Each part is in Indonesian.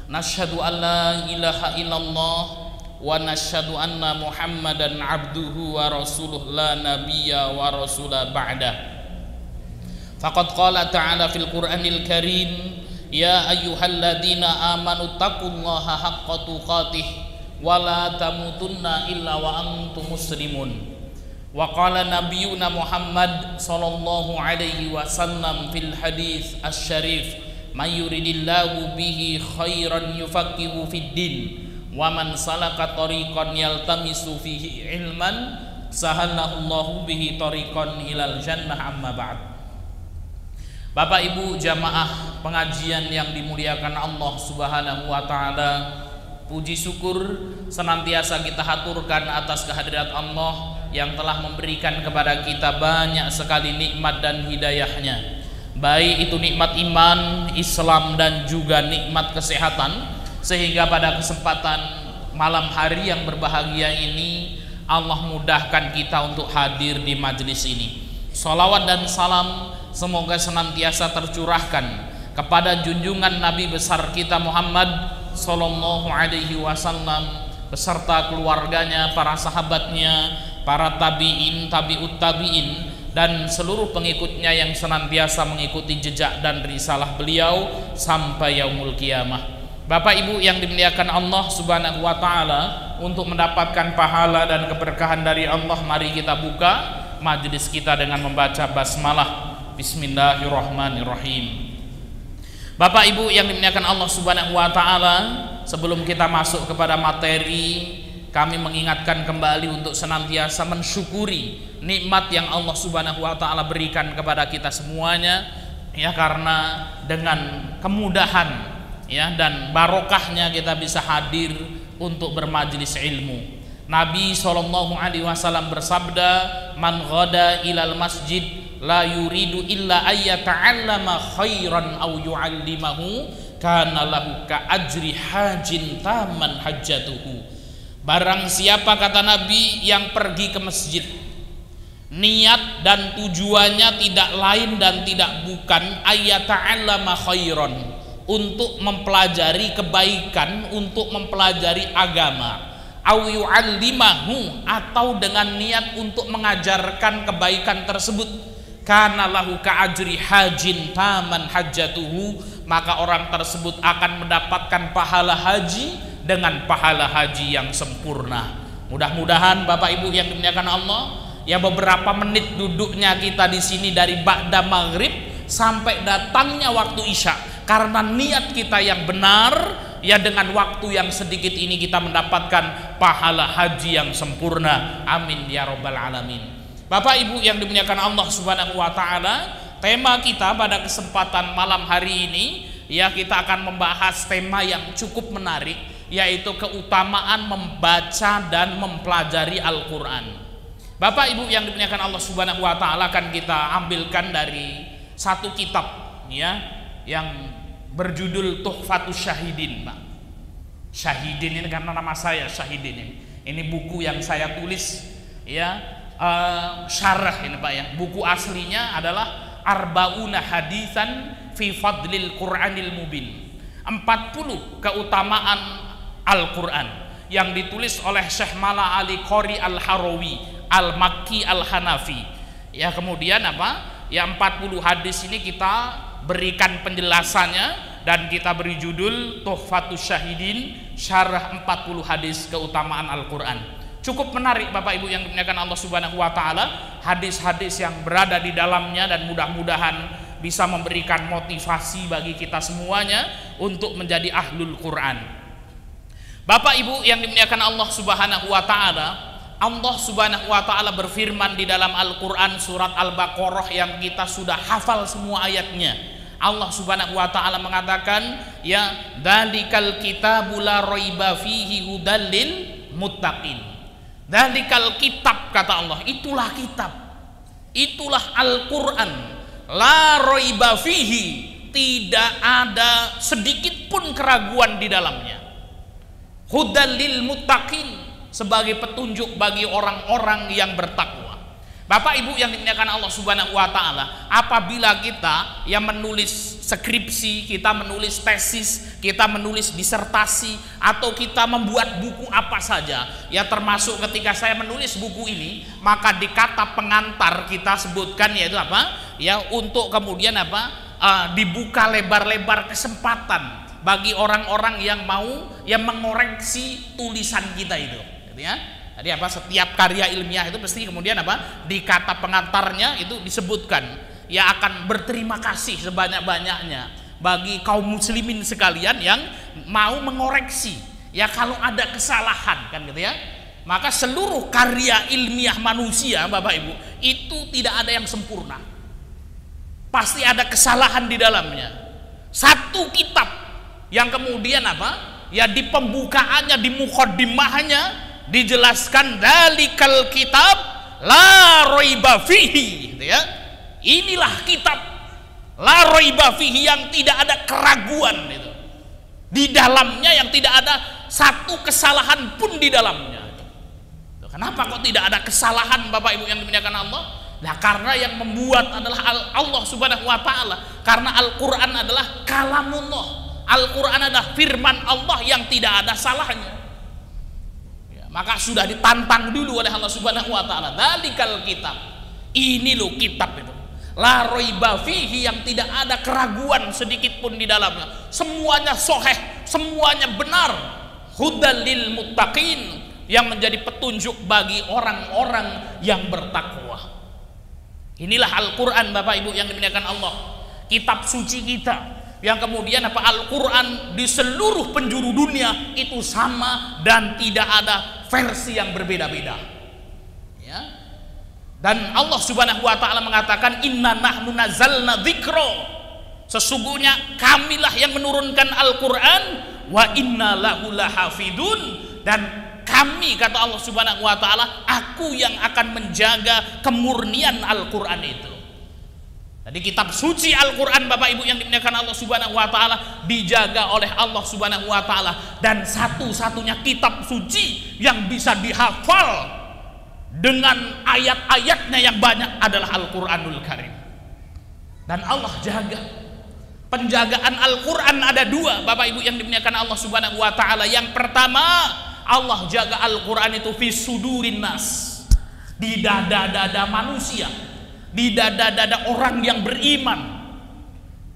Nashhadu an la ilaha illallah wa nashhadu anna Muhammadan abduhu wa rasuluh la nabiyya wa rasula ba'dah. Faqad qala ta'ala fil Qur'anil Karim, ya ayyuhalladzina amanu taqullaha haqqa tuqatih wa la tamutunna illa wa antum muslimun. Wa qala nabiyuna Muhammad sallallahu alaihi wasallam fil hadits asy-syarif, may yuridillahu bihi khairan yufaqihu fid din wa man salaka tariqan yaltamisu fihi ilman sahalallahu bihi tariqan ilal jannah. Amma ba'd. Bapak Ibu jamaah pengajian yang dimuliakan Allah Subhanahu wa taala, puji syukur senantiasa kita haturkan atas kehadirat Allah yang telah memberikan kepada kita banyak sekali nikmat dan hidayahnya, baik itu nikmat iman, Islam, dan juga nikmat kesehatan, sehingga pada kesempatan malam hari yang berbahagia ini Allah mudahkan kita untuk hadir di majelis ini. Salawat dan salam semoga senantiasa tercurahkan kepada junjungan Nabi besar kita Muhammad sallallahu alaihi wasallam beserta keluarganya, para sahabatnya, para tabi'in, tabi'ut tabi'in, dan seluruh pengikutnya yang senantiasa mengikuti jejak dan risalah beliau sampai yaumul qiyamah. Bapak Ibu yang dimuliakan Allah Subhanahu wa taala, untuk mendapatkan pahala dan keberkahan dari Allah, mari kita buka majelis kita dengan membaca basmalah. Bismillahirrahmanirrahim. Bapak Ibu yang dimuliakan Allah Subhanahu wa taala, sebelum kita masuk kepada materi, kami mengingatkan kembali untuk senantiasa mensyukuri nikmat yang Allah Subhanahu wa taala berikan kepada kita semuanya, ya, karena dengan kemudahan, ya, dan barokahnya kita bisa hadir untuk bermajelis ilmu. Nabi sallallahu alaihi wasallam bersabda, man ghada ilal masjid la yuridu illa ayyata'allama khairan aw yu'allimahu kana lahu ka ajri hajin taman hajjatuhu. Barang siapa, kata Nabi, yang pergi ke masjid, niat dan tujuannya tidak lain dan tidak bukan ayyata'allama khairan, untuk mempelajari kebaikan, untuk mempelajari agama, au yu'allimahu, atau dengan niat untuk mengajarkan kebaikan tersebut, kana lahu ka ajri hajin taman hajjatuhu, maka orang tersebut akan mendapatkan pahala haji dengan pahala haji yang sempurna. Mudah-mudahan Bapak Ibu yang dimuliakan Allah, ya, beberapa menit duduknya kita di sini dari ba'da maghrib sampai datangnya waktu isya, karena niat kita yang benar, ya, dengan waktu yang sedikit ini kita mendapatkan pahala haji yang sempurna. Amin ya rabbal alamin. Bapak Ibu yang dimuliakan Allah Subhanahu wa taala, tema kita pada kesempatan malam hari ini, ya, kita akan membahas tema yang cukup menarik, yaitu keutamaan membaca dan mempelajari Al-Qur'an. Bapak Ibu yang dimuliakan Allah Subhanahu wa taala, akan kita ambilkan dari satu kitab, ya, yang berjudul Tuhfatus Syahidin, Pak. Syahidin ini karena nama saya Syahidin. Ini buku yang saya tulis, ya, syarah ini, Pak, ya. Buku aslinya adalah Arbauna Hadisan fi Fadlil Qur'anil Mubin, 40 keutamaan Al-Qur'an, yang ditulis oleh Syekh Mala Ali Qori Al-Harawi Al-Makki Al-Hanafi. Ya, kemudian apa? Ya, 40 hadis ini kita berikan penjelasannya dan kita beri judul Tuhfatus Syahidin, syarah 40 hadis keutamaan Al-Qur'an. Cukup menarik Bapak Ibu yang dimuliakan Allah Subhanahu wa taala, hadis-hadis yang berada di dalamnya, dan mudah-mudahan bisa memberikan motivasi bagi kita semuanya untuk menjadi ahlul Quran. Bapak Ibu yang dimuliakan Allah Subhanahu wa taala, Allah Subhanahu wa taala berfirman di dalam Al-Qur'an surat Al-Baqarah yang kita sudah hafal semua ayatnya. Allah Subhanahu wa taala mengatakan, ya, dzalikal kitabu la raiba fihi hudal lil muttaqin. Dzalikal kitab, kata Allah, itulah kitab, itulah Al-Qur'an, la raiba fihi, tidak ada sedikit pun keraguan di dalamnya, hudal lil muttaqin, sebagai petunjuk bagi orang-orang yang bertakwa. Bapak Ibu yang dimuliakan Allah Subhanahu wa taala, apabila kita yang menulis skripsi, kita menulis tesis, kita menulis disertasi, atau kita membuat buku apa saja, ya termasuk ketika saya menulis buku ini, maka di kata pengantar kita sebutkan yaitu apa? Ya, untuk kemudian apa? Dibuka lebar-lebar kesempatan bagi orang-orang yang mau yang mengoreksi tulisan kita itu, gitu ya. Jadi apa, setiap karya ilmiah itu pasti kemudian apa, di kata pengantarnya itu disebutkan ya akan berterima kasih sebanyak-banyaknya bagi kaum muslimin sekalian yang mau mengoreksi ya kalau ada kesalahan, kan gitu ya. Maka seluruh karya ilmiah manusia Bapak Ibu itu tidak ada yang sempurna, pasti ada kesalahan di dalamnya. Satu kitab yang kemudian apa ya, di pembukaannya, di muqaddimahnya dijelaskan dalikal kitab la raiba fihi, gitu ya. Inilah kitab la raiba fihi, yang tidak ada keraguan itu di dalamnya, yang tidak ada satu kesalahan pun di dalamnya. Kenapa kok tidak ada kesalahan Bapak Ibu yang dimuliakan Allah? Nah, karena yang membuat adalah Allah Subhanahu wa taala, karena Al-Qur'an adalah kalamullah. Al-Qur'an adalah firman Allah yang tidak ada salahnya. Maka sudah ditantang dulu oleh Allah Subhanahu wa taala, dalikal kitab, ini loh kitab itu la raiba fihi, yang tidak ada keraguan sedikit pun di dalamnya, semuanya sahih, semuanya benar, hudal lil muttaqin, yang menjadi petunjuk bagi orang-orang yang bertakwa. Inilah Al-Qur'an Bapak Ibu yang dimuliakan Allah, kitab suci kita, yang kemudian apa, Al-Qur'an di seluruh penjuru dunia itu sama dan tidak ada versi yang berbeda-beda, ya. Dan Allah Subhanahu wa taala mengatakan inna nahnu nazzalna dzikra, sesungguhnya kamilah yang menurunkan Al-Qur'an, wa inna lahu lahafidun, dan kami, kata Allah Subhanahu wa taala, aku yang akan menjaga kemurnian Al-Qur'an itu. Jadi kitab suci Al-Qur'an Bapak Ibu yang dimuliakan Allah Subhanahu wa taala dijaga oleh Allah Subhanahu wa taala, dan satu-satunya kitab suci yang bisa dihafal dengan ayat-ayatnya yang banyak adalah Al-Qur'anul Karim. Dan Allah jaga. Penjagaan Al-Qur'an ada dua Bapak Ibu yang dimuliakan Allah Subhanahu wa taala. Yang pertama, Allah jaga Al-Qur'an itu fi sudurin nas, di dada-dada manusia, di dada-dada orang yang beriman,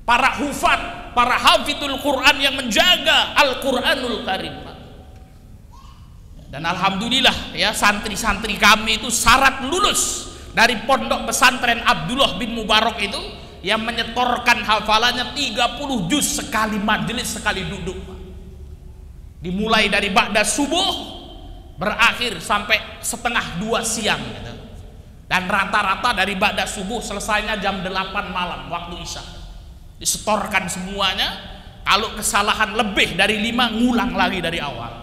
para hufat, para hafidul Quran yang menjaga Al-Quranul Karim. Dan alhamdulillah ya, santri-santri kami itu syarat lulus dari pondok pesantren Abdullah bin Mubarak itu yang menyetorkan hafalannya 30 juz sekali majelis, sekali duduk, dimulai dari ba'da subuh berakhir sampai setengah 2 siang gitu. Dan rata-rata dari ba'da subuh selesainya jam 8 malam waktu isya. Disetorkan semuanya. Kalau kesalahan lebih dari 5, ngulang lagi dari awal.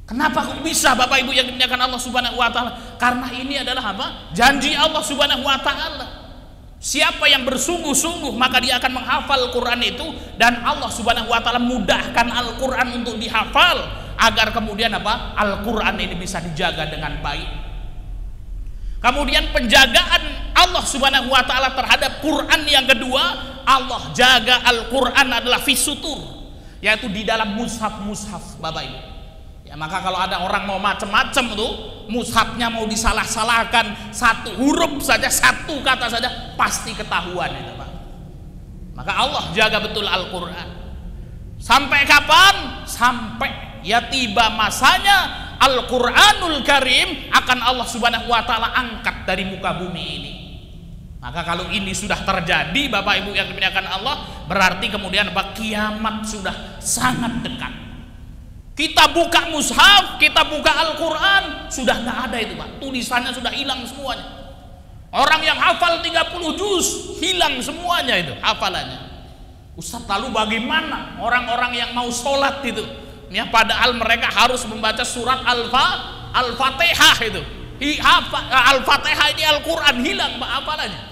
Kenapa kok bisa Bapak Ibu yang dimuliakan Allah Subhanahu wa taala? Karena ini adalah apa? Janji Allah Subhanahu wa taala. Siapa yang bersungguh-sungguh maka dia akan menghafal Quran itu, dan Allah Subhanahu wa taala mudahkan Al-Quran untuk dihafal agar kemudian apa? Al-Quran ini bisa dijaga dengan baik. Kemudian penjagaan Allah Subhanahu wa taala terhadap Quran yang kedua, Allah jaga Al-Quran adalah fisutur, yaitu di dalam mushaf-mushaf Bapak Ibu. Ya, maka kalau ada orang mau macam-macam tuh, mushafnya mau disalah-salahkan, satu huruf saja, satu kata saja pasti ketahuan itu, Pak. Maka Allah jaga betul Al-Quran. Sampai kapan? Sampai ya tiba masanya Al-Quranul Karim akan Allah Subhanahu wa taala angkat dari muka bumi ini. Maka kalau ini sudah terjadi Bapak Ibu yang dimuliakan Allah, berarti kemudian apa? Kiamat sudah sangat dekat. Kita buka mushaf, kita buka Al-Quran, sudah nggak ada itu Pak, tulisannya sudah hilang semuanya. Orang yang hafal 30 juz hilang semuanya itu hafalannya. Ustaz, lalu bagaimana orang-orang yang mau sholat itu ya, padahal mereka harus membaca surat Al-Fatihah itu, Al-Fatihah ini Al-Quran hilang Pak hafalannya.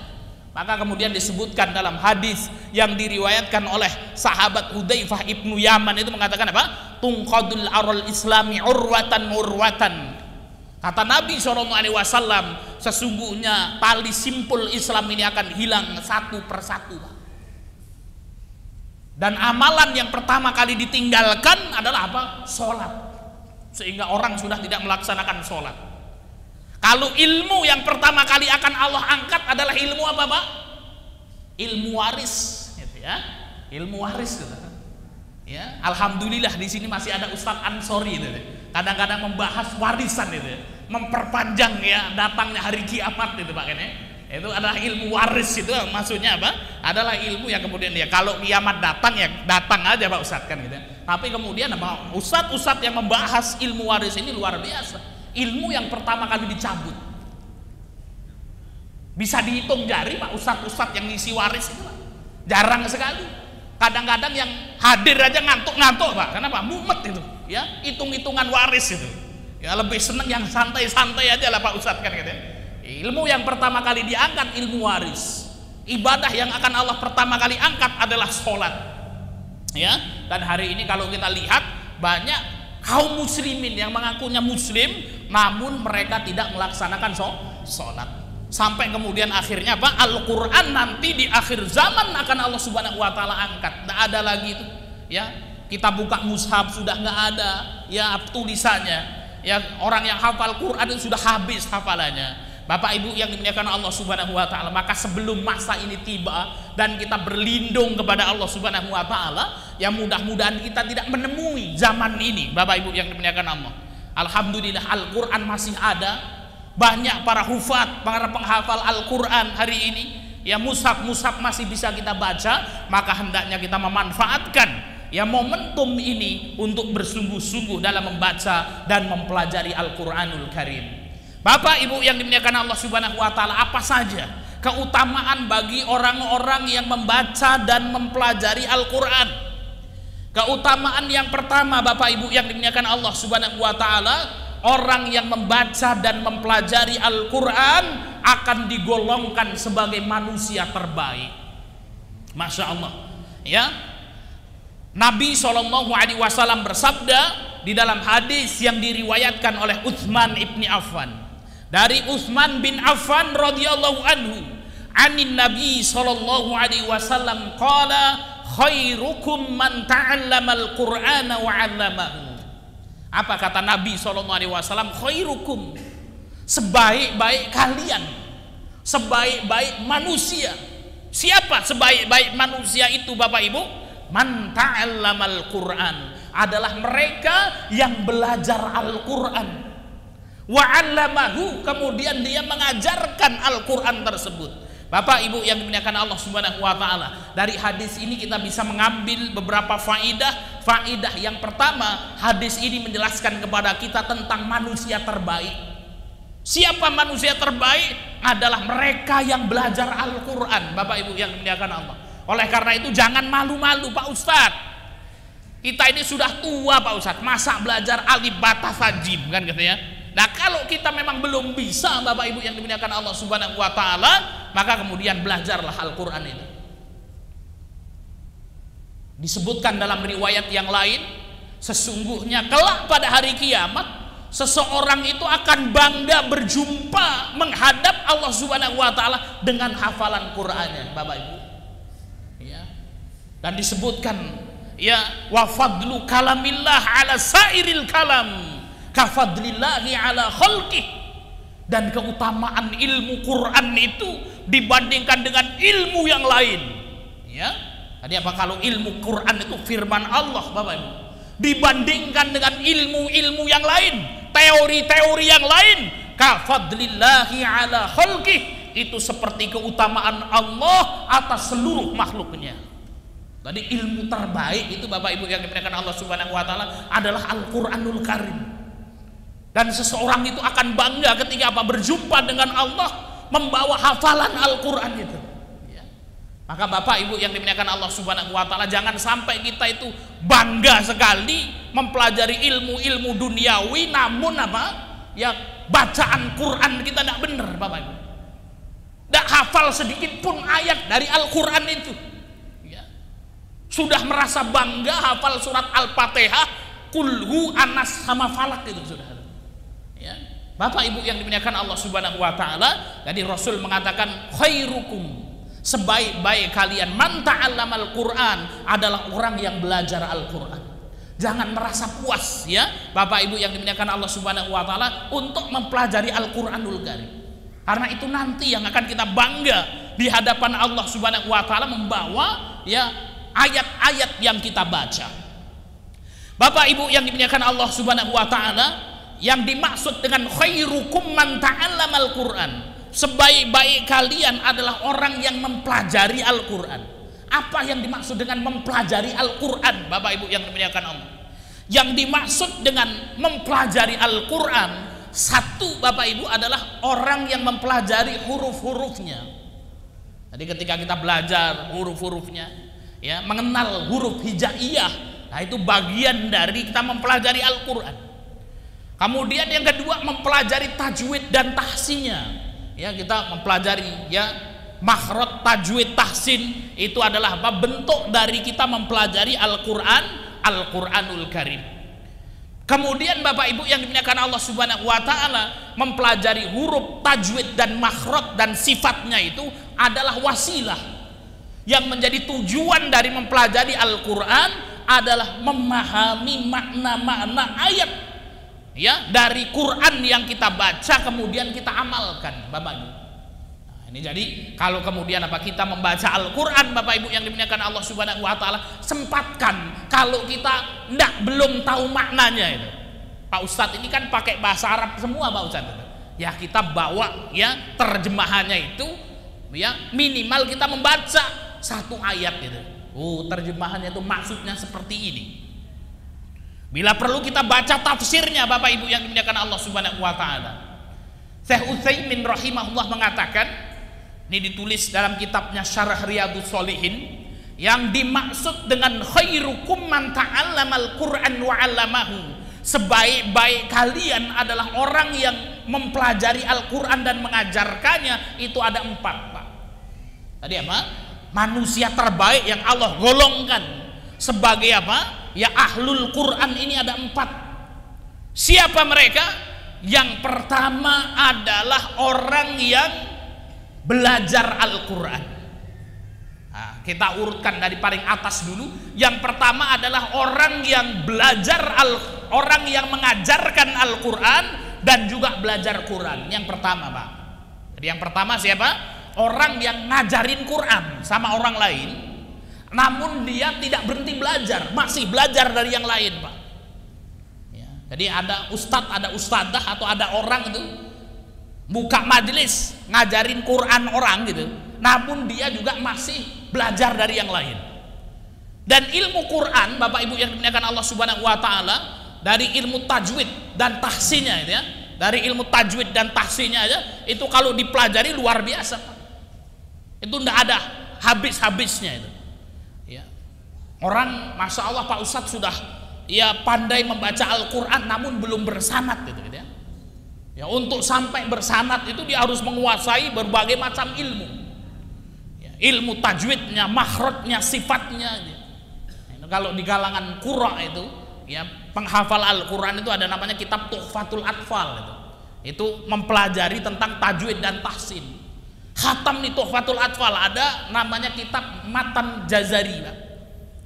Maka kemudian disebutkan dalam hadis yang diriwayatkan oleh sahabat Hudzaifah ibnu Yaman itu mengatakan apa? Tungqadul aral islami urwatan. Kata Nabi SAW, sesungguhnya tali simpul Islam ini akan hilang satu persatu, Pak. Dan amalan yang pertama kali ditinggalkan adalah apa? Sholat. Sehingga orang sudah tidak melaksanakan sholat. Kalau ilmu yang pertama kali akan Allah angkat adalah ilmu apa, Pak? Ilmu waris, gitu ya. Ilmu waris, gitu. Ya, alhamdulillah di sini masih ada Ustadz Ansori, gitu. Kadang-kadang membahas warisan, gitu. Memperpanjang ya datangnya hari kiamat, itu Pak, kan ya. Itu adalah ilmu waris, itu maksudnya apa? Adalah ilmu yang kemudian ya kalau kiamat datang ya datang aja Pak Ustadz, kan gitu. Tapi kemudian apa? Ustadz yang membahas ilmu waris ini luar biasa. Ilmu yang pertama kali dicabut. Bisa dihitung jari Pak ustadz yang ngisi waris itu Pak. Jarang sekali. Kadang-kadang yang hadir aja ngantuk-ngantuk Pak. Kenapa? Mumet itu. Ya, hitung-hitungan waris itu. Ya lebih seneng yang santai-santai aja lah Pak Ustadz, kan gitu. Ilmu yang pertama kali diangkat ilmu waris. Ibadah yang akan Allah pertama kali angkat adalah sholat. Ya, dan hari ini kalau kita lihat banyak kaum muslimin yang mengakunya muslim namun mereka tidak melaksanakan sholat. Sampai kemudian akhirnya apa? Al-Quran nanti di akhir zaman akan Allah Subhanahu wa Ta'ala angkat. Tidak ada lagi itu. Ya, kita buka mushaf sudah nggak ada. Ya, tulisannya. Ya, orang yang hafal Quran itu sudah habis hafalannya. Bapak Ibu yang dimuliakan Allah Subhanahu wa Ta'ala, maka sebelum masa ini tiba dan kita berlindung kepada Allah Subhanahu wa Ta'ala, ya mudah-mudahan kita tidak menemui zaman ini. Bapak Ibu yang dimuliakan Allah, alhamdulillah Al-Quran masih ada. Banyak para hufat, para penghafal Al-Quran hari ini, ya mushaf masih bisa kita baca. Maka hendaknya kita memanfaatkan ya momentum ini untuk bersungguh-sungguh dalam membaca dan mempelajari Al-Quranul Karim. Bapak Ibu yang dimuliakan Allah Subhanahu wa Ta'ala, apa saja keutamaan bagi orang-orang yang membaca dan mempelajari Al-Quran? Keutamaan yang pertama Bapak Ibu yang dimuliakan Allah Subhanahu wa Ta'ala, orang yang membaca dan mempelajari Al-Quran akan digolongkan sebagai manusia terbaik. Masya Allah. Ya, Nabi SAW bersabda di dalam hadis yang diriwayatkan oleh Utsman ibni Affan. Dari Utsman bin Affan radhiyallahu anhu, anin Nabi SAW qala khairukum man ta'allama al-Qur'ana wa 'allamahu. Apa kata Nabi SAW? Khairukum, sebaik-baik kalian, sebaik-baik manusia. Siapa sebaik-baik manusia itu Bapak Ibu? Man ta'allamal Qur'an, adalah mereka yang belajar Al-Quran. Wa 'allamahu, kemudian dia mengajarkan Al-Quran tersebut. Bapak Ibu yang dimuliakan Allah Subhanahu wa Ta'ala, dari hadis ini kita bisa mengambil beberapa faidah. Faidah yang pertama, hadis ini menjelaskan kepada kita tentang manusia terbaik. Siapa manusia terbaik? Adalah mereka yang belajar Al-Quran. Bapak Ibu yang dimuliakan Allah, oleh karena itu jangan malu-malu Pak Ustadz. Kita ini sudah tua Pak Ustadz, masa belajar alif bata sajim, kan gitu ya. Nah kalau kita memang belum bisa Bapak Ibu yang dimuliakan Allah Subhanahu wa Ta'ala, maka kemudian belajarlah Al-Quran itu. Disebutkan dalam riwayat yang lain, sesungguhnya kelak pada hari kiamat seseorang itu akan bangga berjumpa menghadap Allah Subhanahu wa Ta'ala dengan hafalan Qur'annya Bapak Ibu ya. Dan disebutkan ya, wa fadlu kalamillah ala sairil kalam kafadlillahi ala khalqih, dan keutamaan ilmu Quran itu dibandingkan dengan ilmu yang lain ya. Tadi apa? Kalau ilmu Quran itu firman Allah Bapak Ibu, dibandingkan dengan ilmu-ilmu yang lain, teori-teori yang lain, kafadlillahi ala khalqih, itu seperti keutamaan Allah atas seluruh makhluknya. Tadi ilmu terbaik itu Bapak Ibu yang dimuliakan Allah Subhanahu wa Ta'ala adalah Al-Quranul Karim. Dan seseorang itu akan bangga ketika apa? Berjumpa dengan Allah membawa hafalan Al-Quran itu ya. Maka Bapak Ibu yang dimuliakan Allah Subhanahu wa Ta'ala, jangan sampai kita itu bangga sekali mempelajari ilmu-ilmu duniawi, namun apa ya, bacaan Quran kita tidak benar Bapak Ibu, tidak hafal sedikit pun ayat dari Al-Quran itu ya. Sudah merasa bangga hafal surat Al-Fatihah, kulhu, anas, sama falak itu sudah ya. Bapak Ibu yang dimuliakan Allah Subhanahu wa taala, jadi Rasul mengatakan khairukum, sebaik-baik kalian man ta'allamal Qur'an, adalah orang yang belajar Al-Qur'an. Jangan merasa puas ya Bapak Ibu yang dimuliakan Allah Subhanahu wa taala untuk mempelajari Al-Qur'anul Karim. Karena itu nanti yang akan kita bangga di hadapan Allah Subhanahu wa taala, membawa ya ayat-ayat yang kita baca. Bapak Ibu yang dimuliakan Allah Subhanahu wa taala, yang dimaksud dengan khairukum man ta'allamal Qur'an, sebaik-baik kalian adalah orang yang mempelajari Al-Qur'an. Apa yang dimaksud dengan mempelajari Al-Qur'an, Bapak Ibu yang dimuliakan Allah? Yang dimaksud dengan mempelajari Al-Qur'an, satu Bapak Ibu adalah orang yang mempelajari huruf-hurufnya. Jadi ketika kita belajar huruf-hurufnya, ya, mengenal huruf hijaiyah, nah itu bagian dari kita mempelajari Al-Qur'an. Kemudian yang kedua, mempelajari tajwid dan tahsinnya. Ya, kita mempelajari ya makhraj, tajwid, tahsin, itu adalah apa? Bentuk dari kita mempelajari Al-Qur'an, Al-Qur'anul Karim. Kemudian Bapak Ibu yang dimuliakan Allah Subhanahu wa taala, mempelajari huruf, tajwid dan makhraj dan sifatnya itu adalah wasilah. Yang menjadi tujuan dari mempelajari Al-Qur'an adalah memahami makna-makna ayat ya dari Quran yang kita baca, kemudian kita amalkan, Bapak Ibu. Nah, ini jadi kalau kemudian apa kita membaca Al-Qur'an, Bapak Ibu yang dimuliakan Allah Subhanahu wa taala, sempatkan kalau kita belum tahu maknanya itu. Pak Ustadz ini kan pakai bahasa Arab semua, Pak Ustadz. Ya kita bawa ya terjemahannya itu ya minimal kita membaca satu ayat itu. Oh, terjemahannya itu maksudnya seperti ini. Bila perlu kita baca tafsirnya, Bapak Ibu yang dimuliakan Allah Subhanahu wa taala. Syekh Utsaimin rahimahullah mengatakan, ini ditulis dalam kitabnya Syarah Riyadhus Shalihin, yang dimaksud dengan khairukum man ta'allamal Qur'an wa 'allamahu, sebaik-baik kalian adalah orang yang mempelajari Al-Qur'an dan mengajarkannya. Itu ada 4, Pak. Tadi apa? Manusia terbaik yang Allah golongkan sebagai apa? Ya ahlul Quran ini ada 4. Siapa mereka? Yang pertama adalah orang yang belajar Al-Quran. Nah, kita urutkan dari paling atas dulu. Yang pertama adalah orang yang belajar orang yang mengajarkan Al-Quran dan juga belajar Quran. Yang pertama, Pak. Jadi yang pertama siapa? Orang yang ngajarin Quran sama orang lain, namun dia tidak berhenti belajar, masih belajar dari yang lain, Pak. Ya, jadi ada ustadz, ada ustadzah, atau ada orang itu buka majelis ngajarin Quran orang gitu, namun dia juga masih belajar dari yang lain. Dan ilmu Quran, Bapak Ibu yang dimuliakan Allah Subhanahu wa taala, dari ilmu tajwid dan tahsinnya itu ya, dari ilmu tajwid dan tahsinnya aja itu kalau dipelajari luar biasa, Pak. Itu tidak ada habis-habisnya itu. Ya. Orang, masya Allah Pak Ustadz sudah ya pandai membaca Al-Quran namun belum bersanad gitu ya. Ya, untuk sampai bersanad itu dia harus menguasai berbagai macam ilmu. Ya, ilmu tajwidnya, makhrajnya, sifatnya. Gitu. Nah, kalau di kalangan qurra itu, ya penghafal Al-Quran itu ada namanya kitab Tuhfatul Atfal itu. Itu mempelajari tentang tajwid dan tahsin. Khatam di Tuhfatul Atfal ada namanya kitab Matan Jazari, Pak.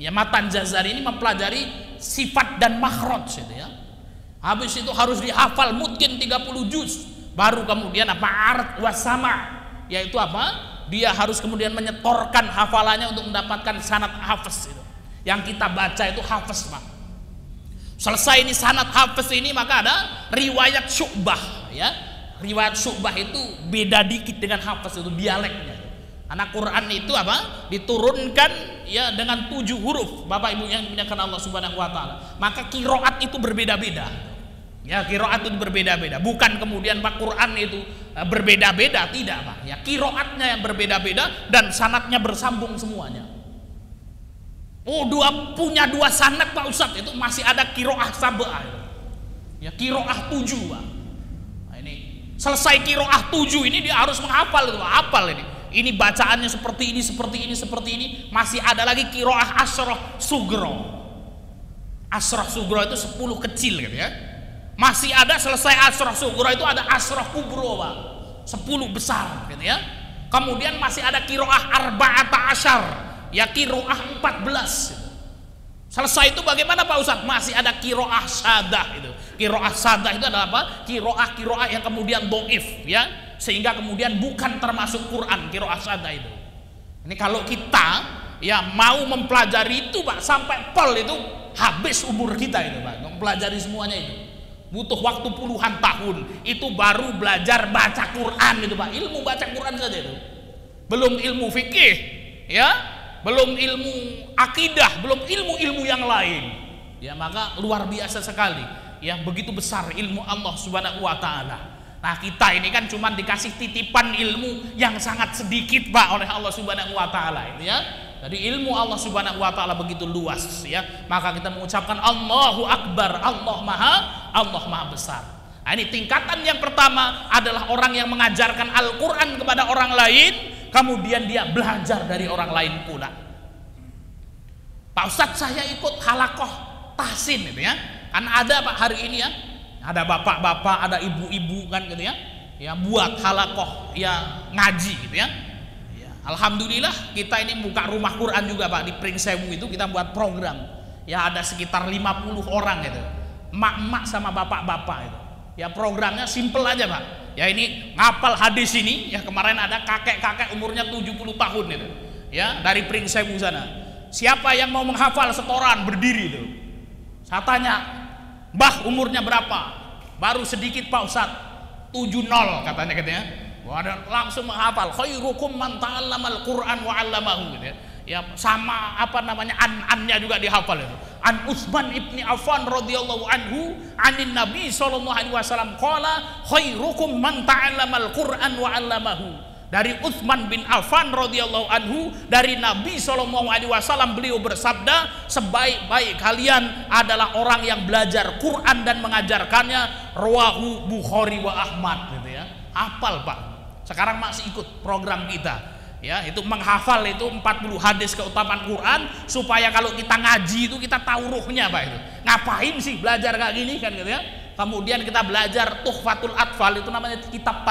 Ya, Matan Jazari ini mempelajari sifat dan makhraj itu ya. Habis itu harus dihafal mungkin 30 juz, baru kemudian apa art wasama, yaitu apa? Dia harus kemudian menyetorkan hafalannya untuk mendapatkan sanad hafiz itu. Yang kita baca itu hafiz, Pak. Selesai ini sanad hafiz ini, maka ada riwayat Syu'bah ya. Riwayat Syu'bah itu beda dikit dengan hafiz, itu dialeknya. Karena Quran itu apa? Diturunkan ya dengan 7 huruf, Bapak Ibu yang dimuliakan Allah Subhanahu wa taala. Maka qiraat itu berbeda-beda. Ya, qiraat itu berbeda-beda. Bukan kemudian Pak Quran itu berbeda-beda, tidak, Pak. Ya, qiraatnya yang berbeda-beda dan sanadnya bersambung semuanya. Oh, punya 2 sanad Pak Ustadz, itu masih ada qiraah sab'ah. Ya, qiraah 7, Pak. Selesai qiraah 7 ini dia harus menghafal itu, hafal ini. Ini bacaannya seperti ini, seperti ini, seperti ini. Masih ada lagi qiraah asyrah sugro. Asyrah sugro itu 10 kecil gitu ya. Masih ada selesai asroh sughra itu ada asroh kubro Pak, 10 besar gitu ya. Kemudian masih ada kiroah arba'ata asyar, ya kiroah 14 gitu. Selesai itu bagaimana Pak Ustadz? Masih ada kiroah sadah itu. Kiroah sadah itu adalah apa? Kiroah yang kemudian doif ya, sehingga kemudian bukan termasuk Quran kiroah sadah itu. Ini kalau kita ya mau mempelajari itu Pak sampai pol itu habis umur kita itu Pak, mempelajari semuanya itu. Butuh waktu puluhan tahun, itu baru belajar baca Quran itu Pak, ilmu baca Quran saja itu. Belum ilmu fikih ya, belum ilmu akidah, belum ilmu-ilmu yang lain ya. Maka luar biasa sekali ya, begitu besar ilmu Allah Subhanahu wa taala. Nah kita ini kan cuma dikasih titipan ilmu yang sangat sedikit Pak oleh Allah Subhanahu wa taala itu ya. Jadi ilmu Allah Subhanahu wa taala begitu luas ya. Maka kita mengucapkan Allahu Akbar, Allah Maha besar. Nah, ini tingkatan yang pertama adalah orang yang mengajarkan Al-Qur'an kepada orang lain, kemudian dia belajar dari orang lain pula. Pak Ustadz, saya ikut halakoh tahsin itu ya. Kan ada Pak hari ini ya. Ada bapak-bapak, ada ibu-ibu kan gitu ya. Ya buat halakoh ya ngaji gitu ya. Alhamdulillah kita ini buka rumah Quran juga Pak di Pringsewu itu, kita buat program ya, ada sekitar 50 orang gitu, emak-emak sama bapak-bapak itu ya. Programnya simple aja Pak ya, ini ngapal hadis ini ya. Kemarin ada kakek-kakek umurnya 70 tahun itu ya, dari Pringsewu sana. Siapa yang mau menghafal setoran berdiri itu. Saya tanya, Mbah umurnya berapa? Baru sedikit Pak Ustadz, 70 katanya. Wadah, langsung menghafal. Khairukum man ta'allamal Qur'an wa 'allamahu gitu ya. Ya sama apa namanya an-annya juga dihafal itu. An Utsman ibni Affan radhiyallahu anhu anin Nabi sallallahu alaihi wasallam qala khairukum man ta'allamal Qur'an wa 'allamahu. Dari Utsman bin Affan radhiyallahu anhu, dari Nabi sallallahu alaihi wasallam, beliau bersabda, sebaik-baik kalian adalah orang yang belajar Quran dan mengajarkannya. Rawahu Bukhari wa Ahmad gitu ya. Hafal Pak. Sekarang masih ikut program kita ya, itu menghafal itu 40 hadis keutamaan Quran, supaya kalau kita ngaji itu kita tahu ruhnya Pak itu. Ngapain sih belajar kayak gini kan gitu ya. Kemudian kita belajar Tuhfatul Atfal, itu namanya kitab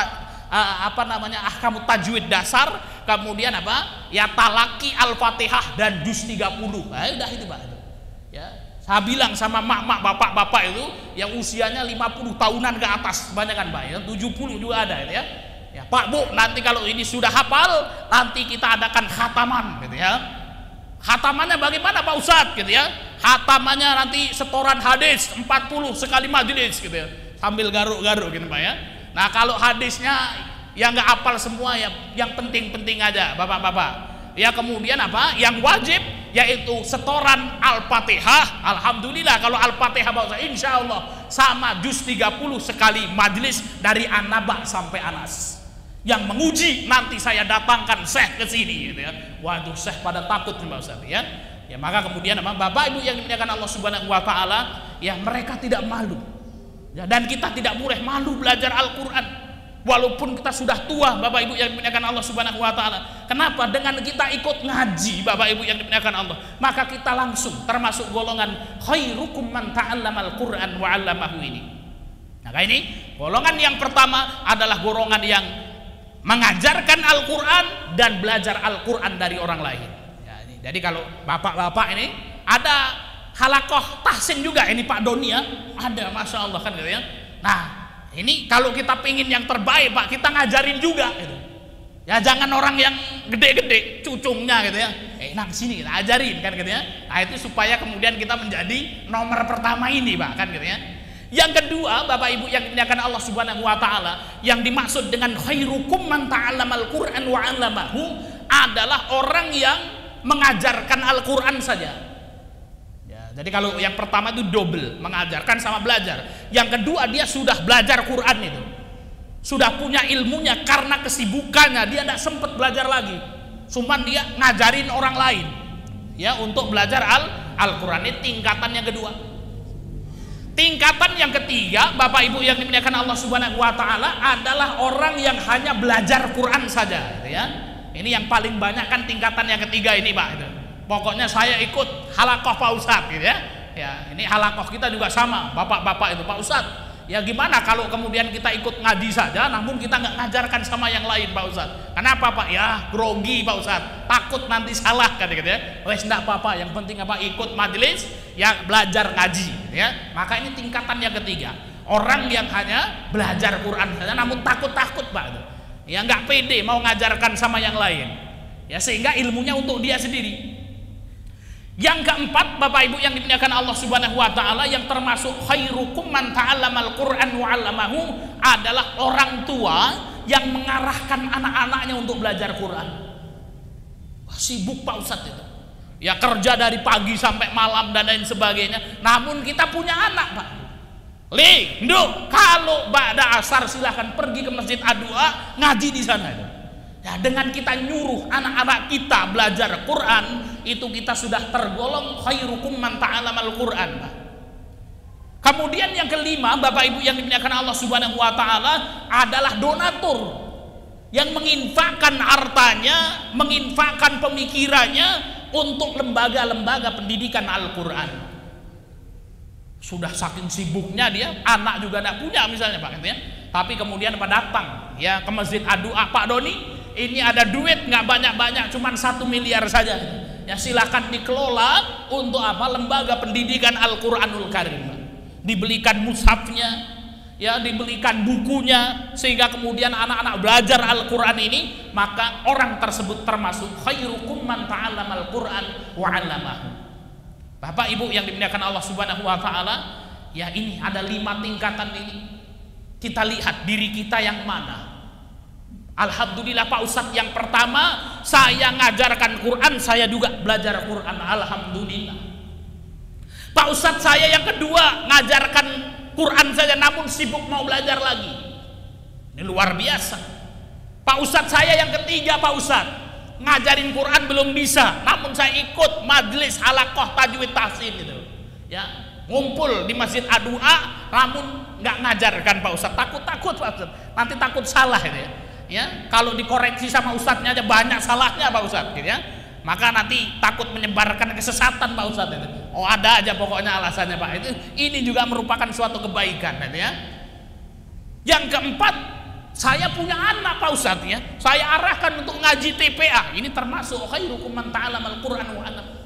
apa namanya ahkamut tajwid dasar, kemudian apa ya talaki Al-Fatihah dan juz 30. Nah, udah itu Pak itu. Ya, saya bilang sama mak-mak bapak-bapak itu yang usianya 50 tahunan ke atas banyak kan Pak ya, 70 juga ada itu ya. Ya Pak Bu, nanti kalau ini sudah hafal, nanti kita adakan khataman gitu ya. Khatamannya bagaimana Pak Ustadz gitu ya. Khatamannya nanti setoran hadis 40 sekali majelis gitu ya, sambil garuk-garuk gitu Pak ya. Nah kalau hadisnya yang nggak hafal semua ya, yang penting-penting aja Bapak-bapak ya. Kemudian apa yang wajib, yaitu setoran Al-Fatihah. Alhamdulillah kalau Al-Fatihah Pak Ustadz, insya Allah sama juz 30 sekali majelis dari An-Naba sampai Anas. Yang menguji nanti saya datangkan Syekh ke sini gitu ya. Waduh, Syekh pada takut Pak Ustaz ya. Ya maka kemudian Bapak Ibu yang dimuliakan Allah Subhanahu wa taala, ya mereka tidak malu. Ya, dan kita tidak boleh malu belajar Al-Qur'an. Walaupun kita sudah tua Bapak Ibu yang dimuliakan Allah Subhanahu wa taala. Kenapa? Dengan kita ikut ngaji Bapak Ibu yang dimuliakan Allah, maka kita langsung termasuk golongan khairukum man ta'allamal Qur'an wa 'allamahu ini. Nah, ini golongan yang pertama adalah golongan yang mengajarkan Al-Quran dan belajar Al-Quran dari orang lain ya, ini. Jadi kalau bapak-bapak ini ada halakoh tahsin juga ini Pak Doni ya, ada Masya Allah kan gitu ya. Nah ini kalau kita pingin yang terbaik Pak, kita ngajarin juga gitu ya. Jangan orang yang gede-gede cucungnya gitu ya, nah kesini kita ajarin kan gitu ya. Nah itu supaya kemudian kita menjadi nomor pertama ini Pak kan gitu ya. Yang kedua Bapak Ibu yang dimuliakan Allah Subhanahu wa taala, yang dimaksud dengan khairukum man ta'allamal Qur'an wa 'allamahu adalah orang yang mengajarkan Al-Qur'an saja. Ya, jadi kalau yang pertama itu double, mengajarkan sama belajar. Yang kedua dia sudah belajar Quran itu. Sudah punya ilmunya, karena kesibukannya dia tidak sempat belajar lagi. Cuman dia ngajarin orang lain. Ya, untuk belajar Al-Qur'an. Ini tingkatan yang kedua. Tingkatan yang ketiga Bapak Ibu yang dimuliakan Allah Subhanahu wa taala adalah orang yang hanya belajar Quran saja gitu ya. Ini yang paling banyak kan tingkatan yang ketiga ini Pak gitu. Pokoknya saya ikut halakoh Pak Ustadz gitu ya. Ya, ini halakoh kita juga sama Bapak-bapak itu Pak Ustadz. Ya gimana kalau kemudian kita ikut ngaji saja namun kita nggak ngajarkan sama yang lain Pak Ustadz? Kenapa Pak? Ya grogi Pak Ustadz, takut nanti salah kan gitu ya. Wes enggak apa-apa, yang penting apa, ikut majelis ya, belajar ngaji ya. Maka ini tingkatan yang ketiga, orang yang hanya belajar Quran saja namun takut-takut Pak, ya nggak pede mau ngajarkan sama yang lain ya, sehingga ilmunya untuk dia sendiri. Yang keempat, Bapak Ibu yang dimuliakan Allah Subhanahu wa taala, yang termasuk khairukum man ta'allamal Qur'an wa 'allamahu, adalah orang tua yang mengarahkan anak-anaknya untuk belajar Quran. Wah, sibuk Pak Ustadz itu. Ya kerja dari pagi sampai malam dan lain sebagainya. Namun kita punya anak Pak. Kalau ba'da asar silahkan pergi ke Masjid Ad-Du'a, ngaji di sana itu. Ya, dengan kita nyuruh anak-anak kita belajar Quran, itu kita sudah tergolong khairukum man ta'allamal Quran. Kemudian yang kelima, Bapak Ibu yang dimuliakan Allah Subhanahu wa taala, adalah donatur yang menginfakkan hartanya, menginfakkan pemikirannya untuk lembaga-lembaga pendidikan Al-Quran. Sudah saking sibuknya dia, anak juga tidak punya misalnya Pak, ya. Tapi kemudian datang ya ke Masjid Ad-Du'a, Pak Doni, ini ada duit nggak banyak-banyak, cuman 1 miliar saja ya, silakan dikelola untuk apa, lembaga pendidikan Al-Quranul Karim. Dibelikan mushafnya ya, dibelikan bukunya, sehingga kemudian anak-anak belajar Al-Quran ini, maka orang tersebut termasuk khairukum man ta'allamal Quran wa 'allamahu. Bapak Ibu yang dimuliakan Allah Subhanahu wa taala, ya ini ada 5 tingkatan ini. Kita lihat diri kita yang mana. Alhamdulillah Pak Ustadz, yang pertama saya ngajarkan Quran, saya juga belajar Quran, alhamdulillah. Pak Ustadz, saya yang kedua ngajarkan Quran saja namun sibuk mau belajar lagi. Ini luar biasa. Pak Ustadz, saya yang ketiga Pak Ustadz, ngajarin Quran belum bisa, namun saya ikut majelis halaqah tajwid tahsin itu. Ya, ngumpul di Masjid Ad-Du'a namun nggak ngajarkan Pak Ustadz, takut Pak Ustadz, nanti takut salah itu ya. Ya, kalau dikoreksi sama ustadznya aja banyak salahnya Pak Ustadz gitu ya. Maka nanti takut menyebarkan kesesatan Pak Ustadz itu. Oh, ada aja pokoknya alasannya Pak. Ini juga merupakan suatu kebaikan gitu ya. Yang keempat, saya punya anak Pak Ustadz ya, saya arahkan untuk ngaji TPA. Ini termasuk khairukum man ta'allamal Qur'an wa 'allamahu.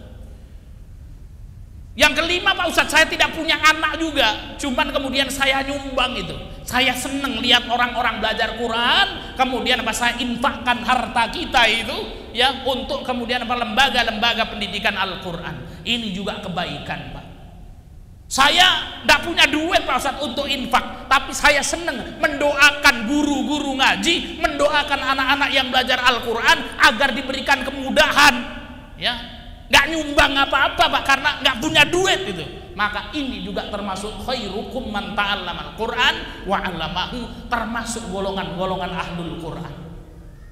Yang kelima Pak Ustadz, saya tidak punya anak juga, cuman kemudian saya nyumbang itu. Saya seneng lihat orang-orang belajar Quran, kemudian saya infakkan harta kita itu ya untuk kemudian lembaga-lembaga pendidikan Al-Quran. Ini juga kebaikan Pak. Saya tidak punya duit Pak Ustadz untuk infak, tapi saya seneng mendoakan guru-guru ngaji, mendoakan anak-anak yang belajar Al-Quran agar diberikan kemudahan ya. Nggak nyumbang apa-apa Pak, karena nggak punya duit itu. Maka ini juga termasuk khairukum man ta'allamal Qur'an wa 'allamahu, termasuk golongan-golongan ahlul Qur'an.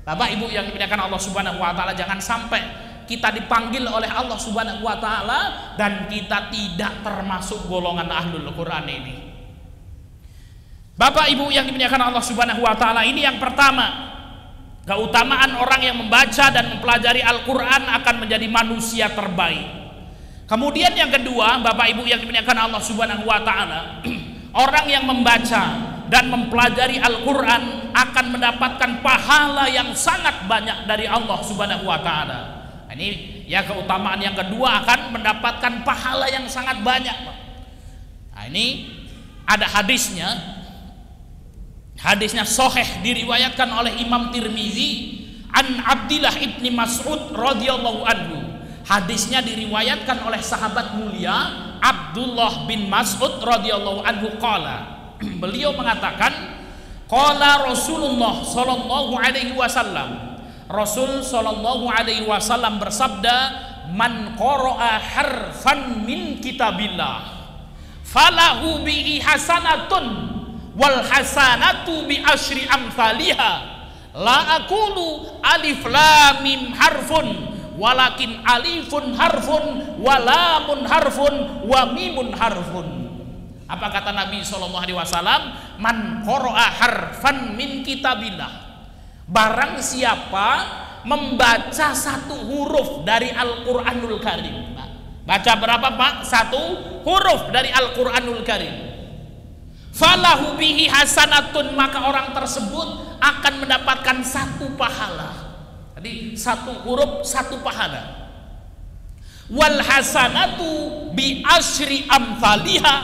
Bapak Ibu yang dimuliakan Allah Subhanahu wa taala, jangan sampai kita dipanggil oleh Allah Subhanahu wa taala dan kita tidak termasuk golongan ahlul Qur'an ini. Bapak Ibu yang dimuliakan Allah Subhanahu wa taala, ini yang pertama. Keutamaan orang yang membaca dan mempelajari Al-Quran akan menjadi manusia terbaik. Kemudian yang kedua, Bapak Ibu yang dimuliakan Allah Subhanahu wa taala, orang yang membaca dan mempelajari Al-Quran akan mendapatkan pahala yang sangat banyak dari Allah Subhanahu wa taala. Ini ya keutamaan yang kedua, akan mendapatkan pahala yang sangat banyak. Nah, ini ada hadisnya. Hadisnya sahih, diriwayatkan oleh Imam Tirmizi an Abdillah ibni Mas'ud radhiyallahu anhu. Hadisnya diriwayatkan oleh sahabat mulia Abdullah bin Mas'ud radhiyallahu anhu qala. Beliau mengatakan, qala Rasulullah sallallahu alaihi wasallam. Rasul sallallahu alaihi wasallam bersabda, man qara'a harfan min kitabillah falahu bihi hasanatun wal hasanatu bi asyri amsalihha la aqulu alif lam mim harfun walakin alifun harfun wa lamun harfun wa mimun harfun. Apa kata Nabi SAW? Man qara'a harfan min kitabillah, barang siapa membaca satu huruf dari Al-Quranul Karim. Baca berapa Pak? Satu huruf dari Al-Quranul Karim. falahu bihi hasanatun, maka orang tersebut akan mendapatkan satu pahala. Jadi satu huruf satu pahala. Wal hasanatu bi asyri amthaliha,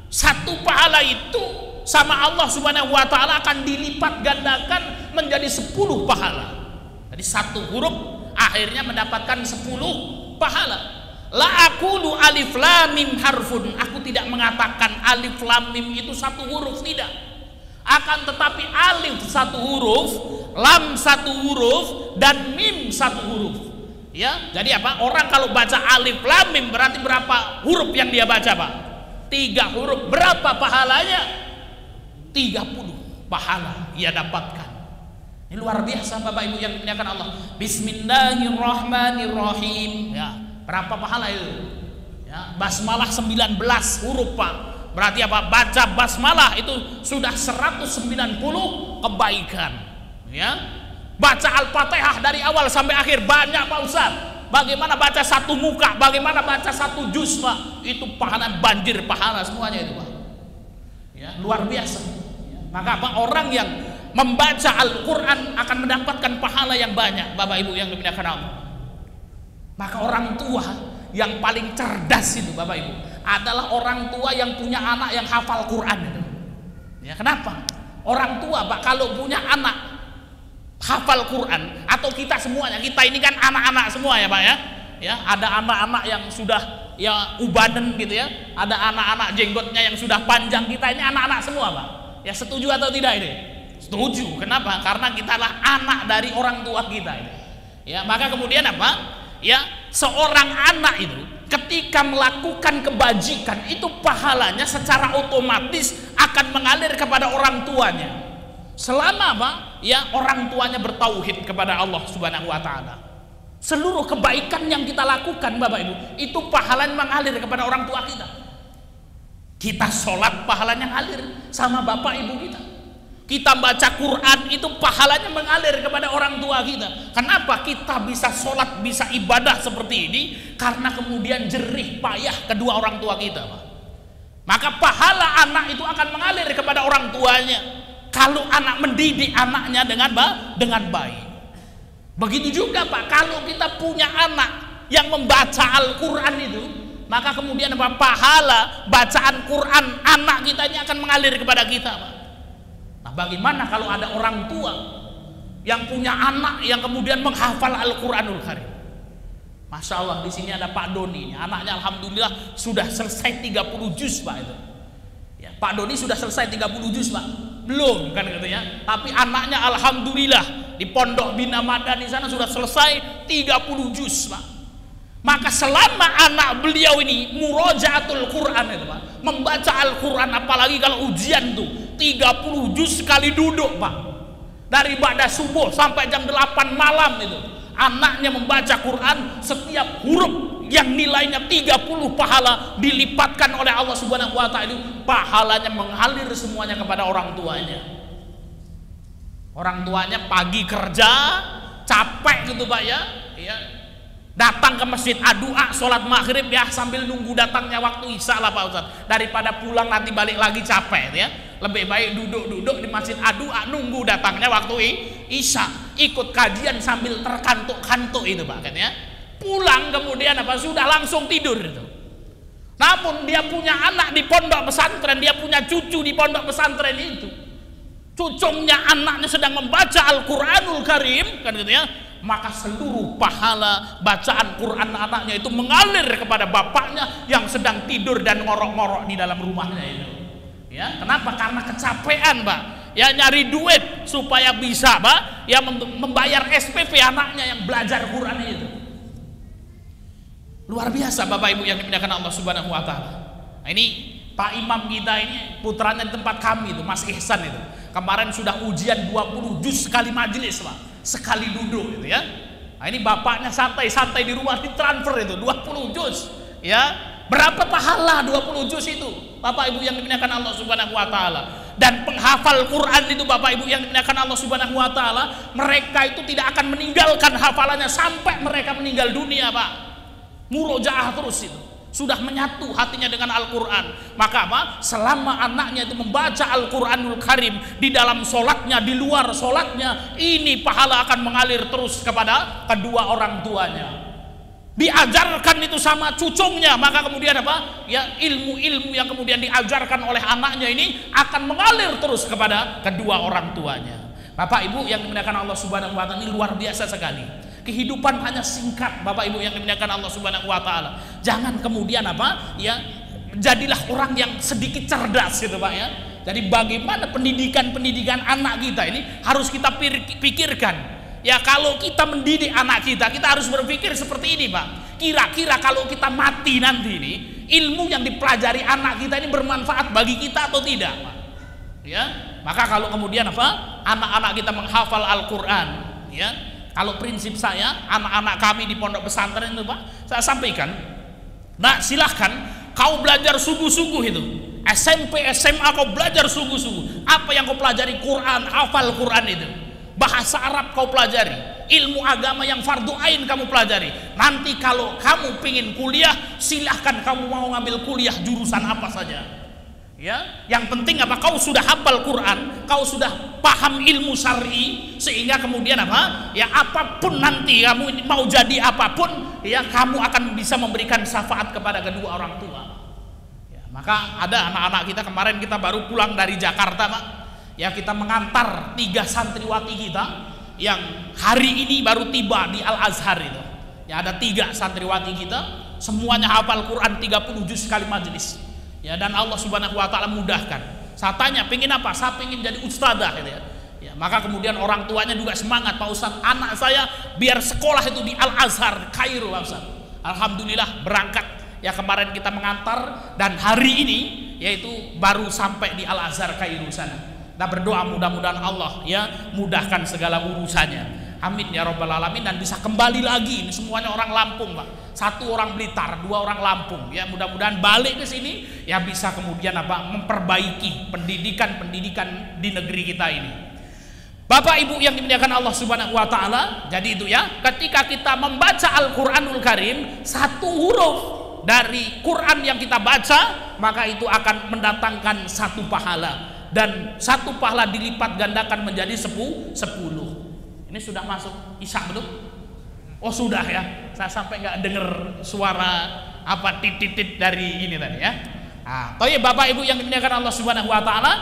satu pahala itu sama Allah Subhanahu wa taala akan dilipat gandakan menjadi 10 pahala. Jadi satu huruf akhirnya mendapatkan 10 pahala. La aqulu alif lam mim harfun, aku tidak mengatakan alif lam mim itu satu huruf, tidak. Akan tetapi alif satu huruf, lam satu huruf, dan mim satu huruf. Ya, jadi apa? Orang kalau baca alif lam mim berarti berapa huruf yang dia baca, Pak? 3 huruf. Berapa pahalanya? 30 pahala ia dapatkan. Ini luar biasa Bapak Ibu yang dimuliakan Allah. Bismillahirrahmanirrahim. Ya, berapa pahala itu? Ya, basmalah 19 huruf, Pak. Berarti apa? Baca basmalah itu sudah 190 kebaikan. Ya. Baca Al-Fatihah dari awal sampai akhir banyak, Pak Ustaz. Bagaimana baca satu muka, bagaimana baca satu juz, Pak? Itu pahala, banjir pahala semuanya itu, Pak. Ya, luar biasa. Ya. Maka apa? Orang yang membaca Al-Quran akan mendapatkan pahala yang banyak, Bapak Ibu yang dimuliakan Allah. Maka orang tua yang paling cerdas itu, Bapak Ibu, adalah orang tua yang punya anak yang hafal Quran itu. Ya, kenapa? Orang tua, Pak, kalau punya anak hafal Quran, atau kita semuanya, kita ini kan anak-anak semua ya, Pak ya. Ya, ada anak-anak yang sudah ya ubanen gitu ya, ada anak-anak jenggotnya yang sudah panjang, kita ini anak-anak semua, Pak. Ya, setuju atau tidak ini? Setuju. Kenapa? Karena kita adalah anak dari orang tua kita ini. Ya, maka kemudian apa? Ya, seorang anak itu ketika melakukan kebajikan itu pahalanya secara otomatis akan mengalir kepada orang tuanya. Selama apa? Ya, orang tuanya bertauhid kepada Allah Subhanahu wa taala. Seluruh kebaikan yang kita lakukan, Bapak Ibu, itu pahalanya mengalir kepada orang tua kita. Kita sholat, pahalanya ngalir sama bapak ibu kita. Kita baca Quran, itu pahalanya mengalir kepada orang tua kita. Kenapa kita bisa sholat, bisa ibadah seperti ini? Karena kemudian jerih payah kedua orang tua kita, Pak. Maka pahala anak itu akan mengalir kepada orang tuanya kalau anak mendidik anaknya dengan baik. Begitu juga, Pak, kalau kita punya anak yang membaca Al-Quran itu, maka kemudian apa? Pahala bacaan Quran anak kita ini akan mengalir kepada kita, Pak. Nah, bagaimana kalau ada orang tua yang punya anak yang kemudian menghafal Al-Quranul Karim? Masya Allah, di sini ada Pak Doni, anaknya alhamdulillah sudah selesai 30 juz, Pak itu. Ya, Pak Doni sudah selesai 30 juz, Pak. Belum kan katanya, tapi anaknya alhamdulillah di Pondok Bina Madan di sana sudah selesai 30 juz, Pak. Maka selama anak beliau ini murajaatul Quran itu, Pak, membaca Al-Quran, apalagi kalau ujian tuh 30 juz sekali duduk, Pak, dari ba'da subuh sampai jam 8 malam itu anaknya membaca Quran, setiap huruf yang nilainya 30 pahala dilipatkan oleh Allah Subhanahu wa taala, pahalanya mengalir semuanya kepada orang tuanya. Orang tuanya pagi kerja capek gitu, Pak ya, datang ke masjid adua sholat maghrib ya, sambil nunggu datangnya waktu isya lah, Pak Ustaz, daripada pulang nanti balik lagi capek ya, lebih baik duduk-duduk di masjid adua nunggu datangnya waktu isya, ikut kajian sambil terkantuk-kantuk itu, Pak kan ya. Pulang kemudian apa, sudah langsung tidur itu. Namun dia punya anak di pondok pesantren, dia punya cucu di pondok pesantren itu, cucunya anaknya sedang membaca Al-Quranul Karim kan gitu ya, maka seluruh pahala bacaan Quran anaknya itu mengalir kepada bapaknya yang sedang tidur dan ngorok-ngorok di dalam rumahnya itu. Ya, kenapa? Karena kecapean, Pak. Ya, nyari duit supaya bisa, Pak, ya membayar SPP anaknya yang belajar Quran itu. Luar biasa, Bapak Ibu yang dimuliakan Allah Subhanahu wa taala. Nah, ini Pak Imam kita ini, putranya di tempat kami itu, Mas Ihsan itu, kemarin sudah ujian 20 juz sekali majelis, Pak, sekali duduk gitu ya. Nah, ini bapaknya santai-santai di rumah ditransfer itu 20 juz ya. Berapa pahala 20 juz itu, Bapak Ibu yang dimuliakan Allah Subhanahu wa taala? Dan penghafal Quran itu, Bapak Ibu yang dimuliakan Allah Subhanahu wa taala, mereka itu tidak akan meninggalkan hafalannya sampai mereka meninggal dunia, Pak. Murojaah terus itu. sudah menyatu hatinya dengan Al-Quran, maka apa? Selama anaknya itu membaca Al-Quranul Karim di dalam sholatnya, di luar sholatnya, ini pahala akan mengalir terus kepada kedua orang tuanya. Diajarkan itu sama cucunya, maka kemudian apa? Ya, ilmu-ilmu yang kemudian diajarkan oleh anaknya ini akan mengalir terus kepada kedua orang tuanya. Bapak Ibu yang dimuliakan Allah Subhanahu wa taala, ini luar biasa sekali. Kehidupan hanya singkat, Bapak Ibu yang dimuliakan Allah Subhanahu wa taala. Jangan kemudian apa? Ya, jadilah orang yang sedikit cerdas gitu, Pak ya. Jadi bagaimana pendidikan anak kita ini harus kita pikirkan. Ya, kalau kita mendidik anak kita harus berpikir seperti ini, Pak. Kira-kira kalau kita mati nanti ini, ilmu yang dipelajari anak kita ini bermanfaat bagi kita atau tidak, Pak? Ya, maka kalau kemudian apa? Anak-anak kita menghafal Al-Quran, ya. Kalau prinsip saya, anak-anak kami di pondok pesantren itu, Pak, saya sampaikan, nah silahkan kau belajar sungguh-sungguh itu, SMP, SMA kau belajar sungguh-sungguh. Apa yang kau pelajari? Quran, hafal Quran itu. Bahasa Arab kau pelajari, ilmu agama yang fardu ain kamu pelajari. Nanti kalau kamu pingin kuliah, silahkan kamu mau ngambil kuliah jurusan apa saja. Ya, yang penting apa? Kau sudah hafal Quran, kau sudah paham ilmu syar'i, sehingga kemudian apa? Ya, apapun nanti kamu mau jadi apapun, ya kamu akan bisa memberikan syafaat kepada kedua orang tua. Ya, maka ada anak-anak kita, kemarin kita baru pulang dari Jakarta, Pak. Ya, kita mengantar 3 santriwati kita yang hari ini baru tiba di Al-Azhar itu. Ya, ada 3 santriwati kita, semuanya hafal Quran 30 juz sekali majelis. Ya, dan Allah Subhanahu wa taala mudahkan. Saya tanya, pengen apa? Saya pengen jadi ustadzah gitu ya. Ya, maka kemudian orang tuanya juga semangat, Pak Ustadz, anak saya biar sekolah itu di Al-Azhar Kairo, Pak Ustadz. Alhamdulillah berangkat. Ya, kemarin kita mengantar dan hari ini yaitu baru sampai di Al-Azhar Kairo sana. Kita berdoa mudah-mudahan Allah ya mudahkan segala urusannya. Amin ya Rabbal Alamin, dan bisa kembali lagi. Ini semuanya orang Lampung, Pak. 1 orang Blitar, 2 orang Lampung. Ya, mudah-mudahan balik ke sini ya bisa kemudian apa? Memperbaiki pendidikan di negeri kita ini. Bapak Ibu yang dimuliakan Allah Subhanahu wa taala, jadi itu ya, ketika kita membaca Al-Qur'anul Karim, 1 huruf dari Quran yang kita baca, maka itu akan mendatangkan 1 pahala, dan 1 pahala dilipat gandakan menjadi 10. Ini sudah masuk Isya belum? Oh sudah ya. Saya sampai nggak dengar suara apa titit dari ini tadi ya. Nah, toh ya Bapak Ibu yang dimuliakan Allah Subhanahu wa taala,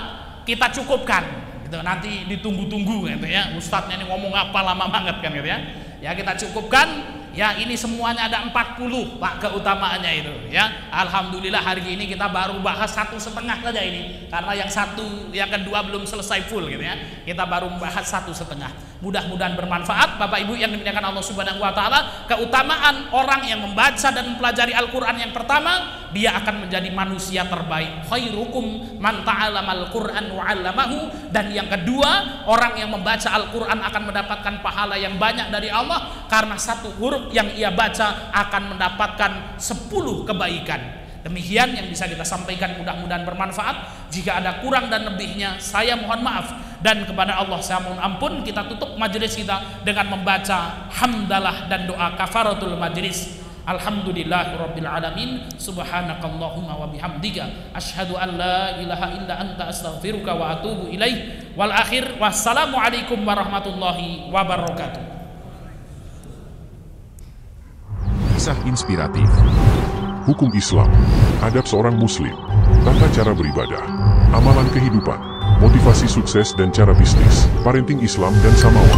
kita cukupkan gitu. Nanti ditunggu-tunggu gitu ya. Ustadznya ini ngomong apa lama banget kan gitu ya. Ya, kita cukupkan. Ya, ini semuanya ada 40 Pak keutamaannya itu ya. Alhamdulillah hari ini kita baru bahas 1,5 saja ini, karena yang kedua belum selesai full gitu ya. Kita baru membahas 1,5. Mudah-mudahan bermanfaat Bapak Ibu yang dimuliakan Allah Subhanahu wa taala. Keutamaan orang yang membaca dan mempelajari Al-Qur'an, yang pertama, dia akan menjadi manusia terbaik. Khairukum man ta'allamal Qur'an wa 'allamahu. Dan yang kedua, orang yang membaca Al-Qur'an akan mendapatkan pahala yang banyak dari Allah, karena 1 huruf yang ia baca akan mendapatkan 10 kebaikan. Demikian yang bisa kita sampaikan, mudah-mudahan bermanfaat. Jika ada kurang dan lebihnya, saya mohon maaf, dan kepada Allah saya mohon ampun. Kita tutup majelis kita dengan membaca hamdalah dan doa kafaratul majelis. Alhamdulillahirabbil alamin, subhanakallahumma wa bihamdika asyhadu an la ilaha illa anta astaghfiruka wa atubu ilaik. Wal akhir, wassalamu alaikum warahmatullahi wabarakatuh. Kisah inspiratif, hukum Islam, adab seorang muslim, tata cara beribadah, amalan kehidupan, motivasi sukses dan cara bisnis, parenting Islam dan Samawa.